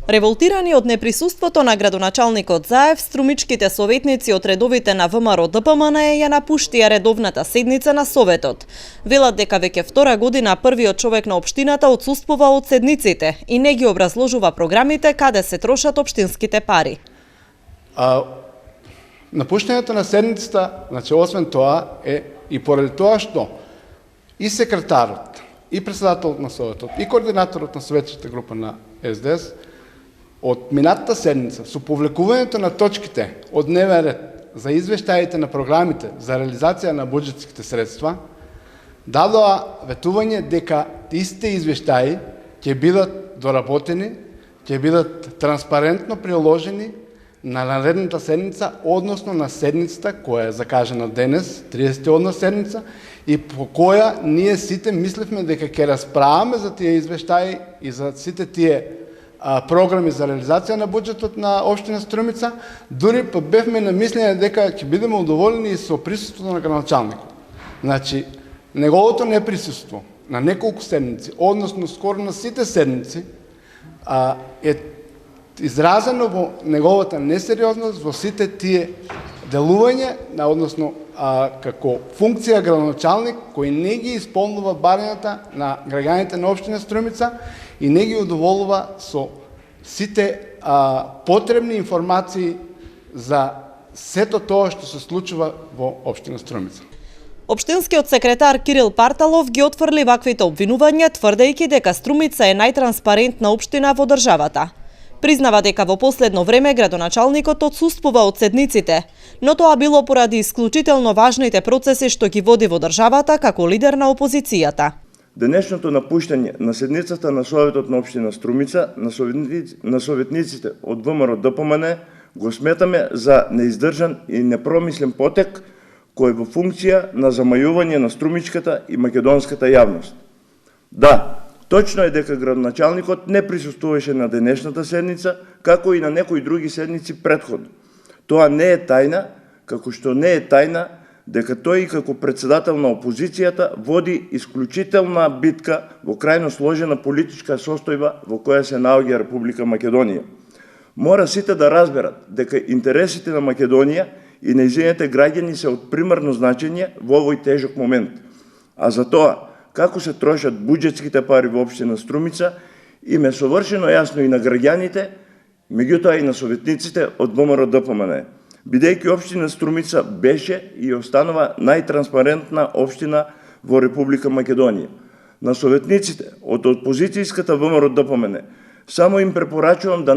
Револтирани од неприсуството на градоначалникот Заев, струмичките советници од редовите на ВМРО ДПМН ја напуштија редовната седница на Советот. Велат дека веќе втора година првиот човек на општината отсуствува од седниците и не ги образложува програмите каде се трошат општинските пари. Напуштањето на седницата, освен тоа, е и поради тоа што и секретарот, и председателот на Советот, и координаторот на советската група на СДС од минатата седница со повлекувањето на точките од дневен ред за извештаите на програмите за реализација на буџетските средства, дадоа ветување дека истите извештаи ќе бидат доработени, ќе бидат транспарентно приложени на наредната седница, односно на седницата која е закажена денес, 31 седница, и по која ние сите мислевме дека ќе расправаме за тие извештаи и за сите тие програми за реализација на буџетот на општина Струмица, дури па бевме на мислење дека ќе бидеме удоволени и со присуството на градоначалникот. Значи, неговото неприсуство на неколку седници, односно скоро на сите седници, е изразено во неговата несериозност во сите тие делување, односно како функција градоначалник кој не ги исполнува барањата на граѓаните на општина Струмица и не ги удоволува со сите потребни информации за сето тоа што се случува во општина Струмица. Општинскиот секретар Кирил Парталов ги отфрли ваквите обвинувања, тврдејќи дека Струмица е најтранспарентна општина во државата. Признава дека во последно време градоначалникот отсуствува од седниците, но тоа било поради исклучително важните процеси што ги води во државата како лидер на опозицијата. Денешното напуштање на седницата на Советот на општина Струмица на советниците од ВМРО ДПМН го сметаме за неиздржан и непромислен потек кој е во функција на замајување на струмичката и македонската јавност. Да, точно е дека градоначалникот не присуствуваше на денешната седница, како и на некои други седници претходно. Тоа не е тајна, како што не е тајна дека тој како председател на опозицијата води исклучителна битка во крајно сложена политичка состојба во која се наоѓа Република Македонија. Мора сите да разберат дека интересите на Македонија и нејзините граѓани се од примарно значење во овој тежок момент. А за тоа, како се трошат буџетските пари во општина Струмица, им е совршено јасно и на граѓаните, меѓутоа и на советниците од ВМРО ДПМН. Бидејќи општина Струмица беше и останува најтранспарентна општина во Република Македонија. На советниците од опозицијската ВМРО ДПМН само им препорачувам да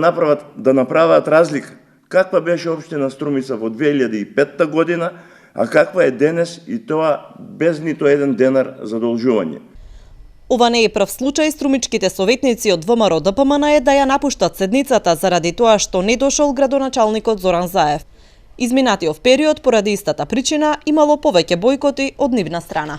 направат разлика каква беше општина Струмица во 2005 година, а каква е денес и тоа без нито еден денар задолжување. Ова не е прв случај струмичките советници од ВМРО ДПМН да ја напуштат седницата заради тоа што не дошол градоначалникот Зоран Заев. Изминатиот период поради истата причина имало повеќе бојкоти од нивна страна.